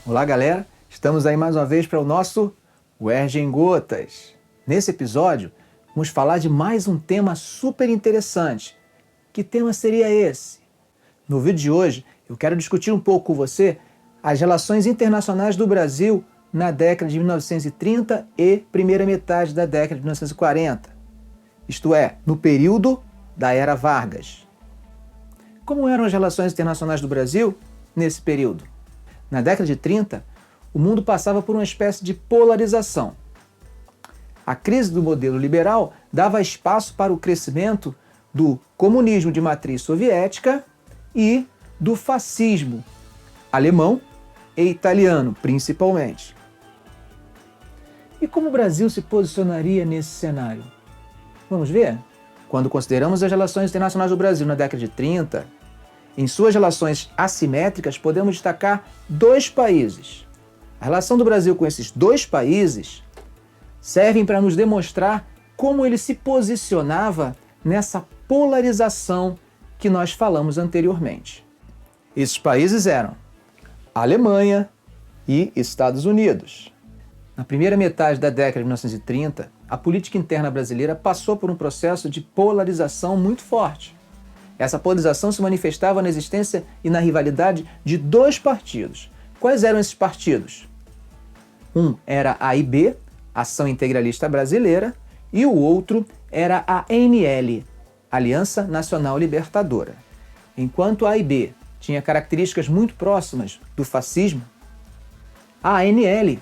Olá, galera! Estamos aí mais uma vez para o nosso UERJ em Gotas. Nesse episódio, vamos falar de mais um tema super interessante. Que tema seria esse? No vídeo de hoje, eu quero discutir um pouco com você as relações internacionais do Brasil na década de 1930 e primeira metade da década de 1940. Isto é, no período da Era Vargas. Como eram as relações internacionais do Brasil nesse período? Na década de 30, o mundo passava por uma espécie de polarização. A crise do modelo liberal dava espaço para o crescimento do comunismo de matriz soviética e do fascismo alemão e italiano, principalmente. E como o Brasil se posicionaria nesse cenário? Vamos ver? Quando consideramos as relações internacionais do Brasil na década de 30, em suas relações assimétricas, podemos destacar dois países. A relação do Brasil com esses dois países servem para nos demonstrar como ele se posicionava nessa polarização que nós falamos anteriormente. Esses países eram a Alemanha e Estados Unidos. Na primeira metade da década de 1930, a política interna brasileira passou por um processo de polarização muito forte. Essa polarização se manifestava na existência e na rivalidade de dois partidos. Quais eram esses partidos? Um era a AIB, Ação Integralista Brasileira, e o outro era a ANL, Aliança Nacional Libertadora. Enquanto a AIB tinha características muito próximas do fascismo, a ANL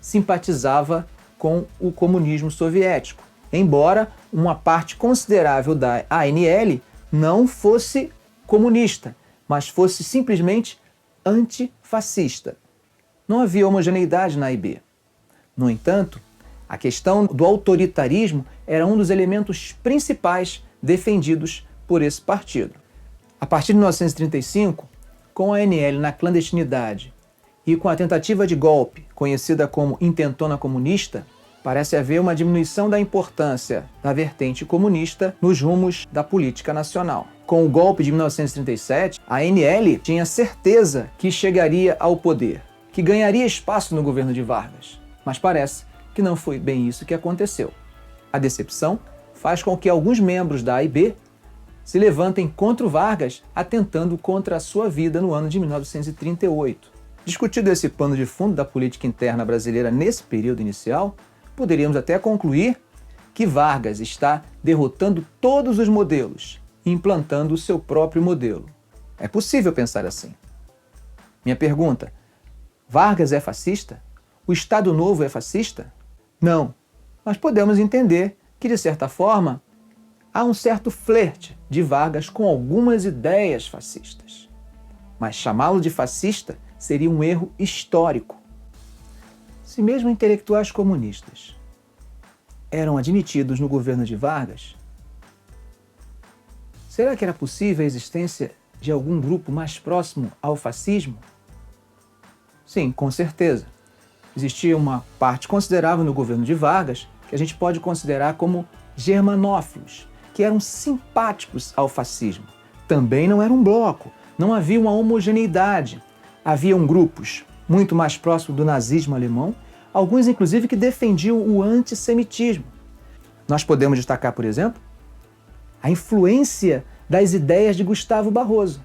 simpatizava com o comunismo soviético, embora uma parte considerável da ANL não fosse comunista, mas fosse simplesmente antifascista. Não havia homogeneidade na AIB. No entanto, a questão do autoritarismo era um dos elementos principais defendidos por esse partido. A partir de 1935, com a ANL na clandestinidade e com a tentativa de golpe, conhecida como Intentona Comunista, parece haver uma diminuição da importância da vertente comunista nos rumos da política nacional. Com o golpe de 1937, a ANL tinha certeza que chegaria ao poder, que ganharia espaço no governo de Vargas. Mas parece que não foi bem isso que aconteceu. A decepção faz com que alguns membros da AIB se levantem contra o Vargas, atentando contra a sua vida no ano de 1938. Discutido esse pano de fundo da política interna brasileira nesse período inicial, poderíamos até concluir que Vargas está derrotando todos os modelos e implantando o seu próprio modelo. É possível pensar assim. Minha pergunta: Vargas é fascista? O Estado Novo é fascista? Não, mas podemos entender que, de certa forma, há um certo flerte de Vargas com algumas ideias fascistas. Mas chamá-lo de fascista seria um erro histórico. Se mesmo intelectuais comunistas eram admitidos no governo de Vargas, será que era possível a existência de algum grupo mais próximo ao fascismo? Sim, com certeza. Existia uma parte considerável no governo de Vargas que a gente pode considerar como germanófilos, que eram simpáticos ao fascismo. Também não era um bloco, não havia uma homogeneidade. Haviam grupos muito mais próximos do nazismo alemão, alguns inclusive que defendiam o antissemitismo. Nós podemos destacar, por exemplo, a influência das ideias de Gustavo Barroso.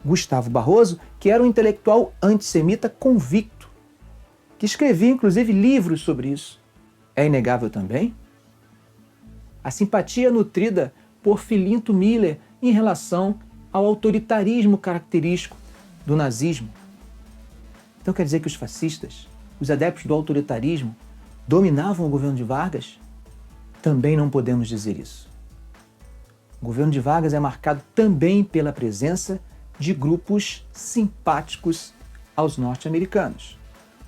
Gustavo Barroso, que era um intelectual antissemita convicto, que escrevia inclusive livros sobre isso. É inegável também a simpatia nutrida por Filinto Miller em relação ao autoritarismo característico do nazismo. Então quer dizer que os fascistas, os adeptos do autoritarismo, dominavam o governo de Vargas? Também não podemos dizer isso. O governo de Vargas é marcado também pela presença de grupos simpáticos aos norte-americanos.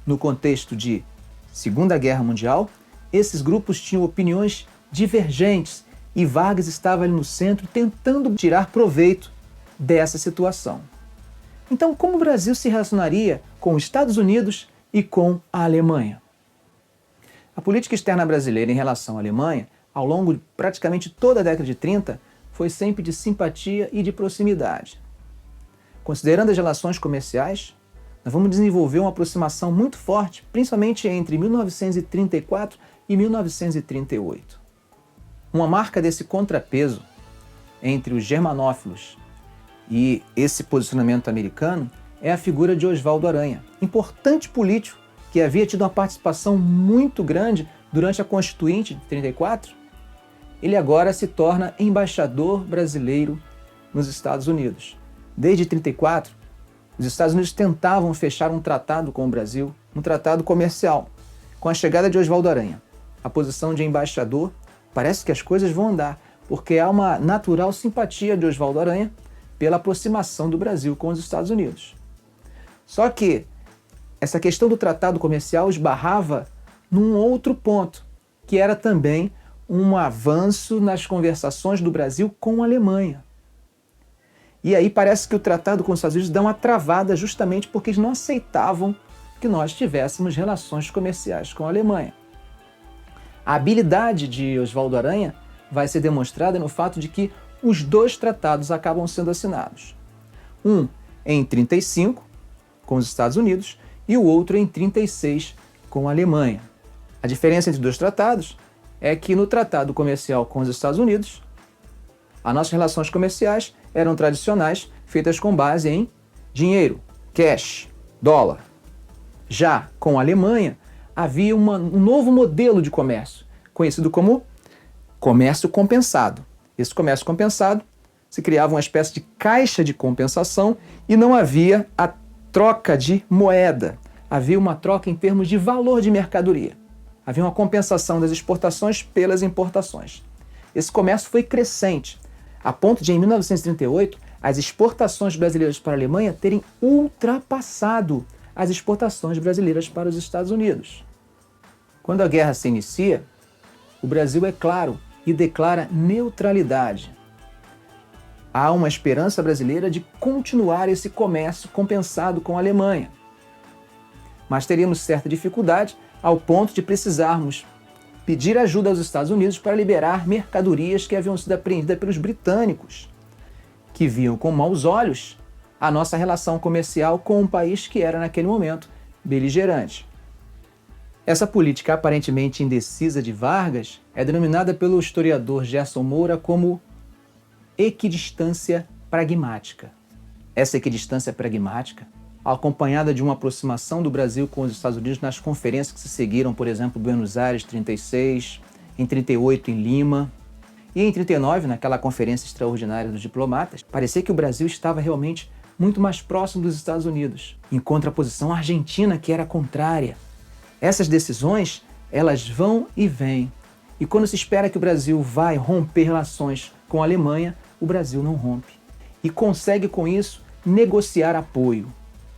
No contexto de Segunda Guerra Mundial, esses grupos tinham opiniões divergentes e Vargas estava ali no centro tentando tirar proveito dessa situação. Então, como o Brasil se relacionaria com os Estados Unidos e com a Alemanha? A política externa brasileira em relação à Alemanha, ao longo de praticamente toda a década de 30, foi sempre de simpatia e de proximidade. Considerando as relações comerciais, Nós vamos desenvolver uma aproximação muito forte, principalmente entre 1934 e 1938. Uma marca desse contrapeso entre os germanófilos e esse posicionamento americano é a figura de Oswaldo Aranha, importante político que havia tido uma participação muito grande durante a Constituinte de 34. Ele agora se torna embaixador brasileiro nos Estados Unidos. Desde 34, os Estados Unidos tentavam fechar um tratado com o Brasil, um tratado comercial. Com a chegada de Oswaldo Aranha, a posição de embaixador, parece que as coisas vão andar, porque há uma natural simpatia de Oswaldo Aranha pela aproximação do Brasil com os Estados Unidos. Só que essa questão do tratado comercial esbarrava num outro ponto, que era também um avanço nas conversações do Brasil com a Alemanha. E aí parece que o tratado com os Estados Unidos dá uma travada justamente porque eles não aceitavam que nós tivéssemos relações comerciais com a Alemanha. A habilidade de Oswaldo Aranha vai ser demonstrada no fato de que os dois tratados acabam sendo assinados. Um em 35, com os Estados Unidos, e o outro em 36, com a Alemanha. A diferença entre os dois tratados é que no tratado comercial com os Estados Unidos, as nossas relações comerciais eram tradicionais, feitas com base em dinheiro, cash, dólar. Já com a Alemanha, havia um novo modelo de comércio, conhecido como comércio compensado. Esse comércio compensado se criava uma espécie de caixa de compensação e não havia a troca de moeda. Havia uma troca em termos de valor de mercadoria. Havia uma compensação das exportações pelas importações. Esse comércio foi crescente, a ponto de, em 1938, as exportações brasileiras para a Alemanha terem ultrapassado as exportações brasileiras para os Estados Unidos. Quando a guerra se inicia, o Brasil é claro e declara neutralidade. Há uma esperança brasileira de continuar esse comércio compensado com a Alemanha. Mas teríamos certa dificuldade ao ponto de precisarmos pedir ajuda aos Estados Unidos para liberar mercadorias que haviam sido apreendidas pelos britânicos, que viam com maus olhos a nossa relação comercial com um país que era, naquele momento, beligerante. Essa política aparentemente indecisa de Vargas é denominada pelo historiador Gerson Moura como equidistância pragmática. Essa equidistância pragmática, acompanhada de uma aproximação do Brasil com os Estados Unidos nas conferências que se seguiram, por exemplo, em Buenos Aires, 36, em 38 em Lima, e em 39, naquela conferência extraordinária dos diplomatas, parecia que o Brasil estava realmente muito mais próximo dos Estados Unidos, em contraposição à Argentina, que era contrária. Essas decisões, elas vão e vêm. E quando se espera que o Brasil vai romper relações com a Alemanha, o Brasil não rompe. E consegue, com isso, negociar apoio.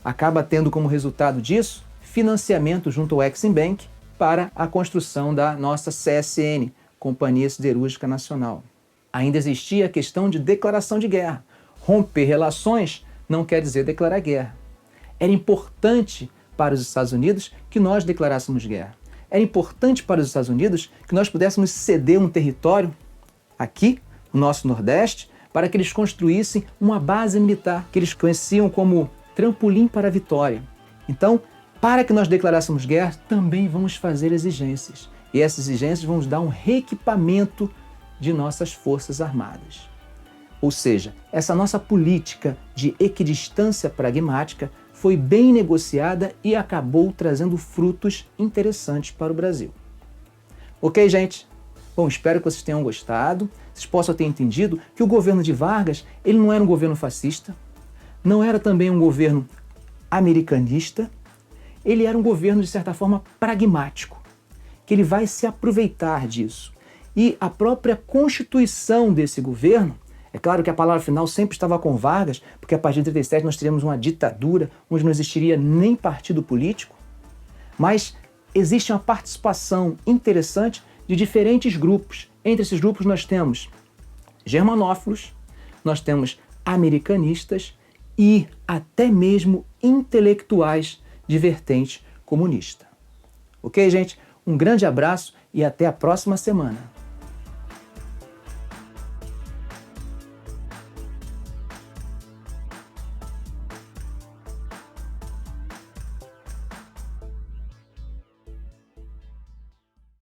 Acaba tendo como resultado disso financiamento junto ao Exim Bank para a construção da nossa CSN, Companhia Siderúrgica Nacional. Ainda existia a questão de declaração de guerra. Romper relações não quer dizer declarar guerra. Era importante para os Estados Unidos que nós declarássemos guerra. Era importante para os Estados Unidos que nós pudéssemos ceder um território aqui, no nosso Nordeste, para que eles construíssem uma base militar que eles conheciam como trampolim para a vitória. Então, para que nós declarássemos guerra, também vamos fazer exigências. E essas exigências vão nos dar um reequipamento de nossas forças armadas. Ou seja, essa nossa política de equidistância pragmática foi bem negociada e acabou trazendo frutos interessantes para o Brasil. Ok, gente? Bom, espero que vocês tenham gostado, vocês possam ter entendido que o governo de Vargas, ele não era um governo fascista, não era também um governo americanista, ele era um governo, de certa forma, pragmático, que ele vai se aproveitar disso. E a própria constituição desse governo, é claro que a palavra final sempre estava com Vargas, porque a partir de 37 nós teríamos uma ditadura, onde não existiria nem partido político, mas existe uma participação interessante de diferentes grupos. Entre esses grupos nós temos germanófilos, nós temos americanistas e até mesmo intelectuais de vertente comunista. Ok, gente? Um grande abraço e até a próxima semana.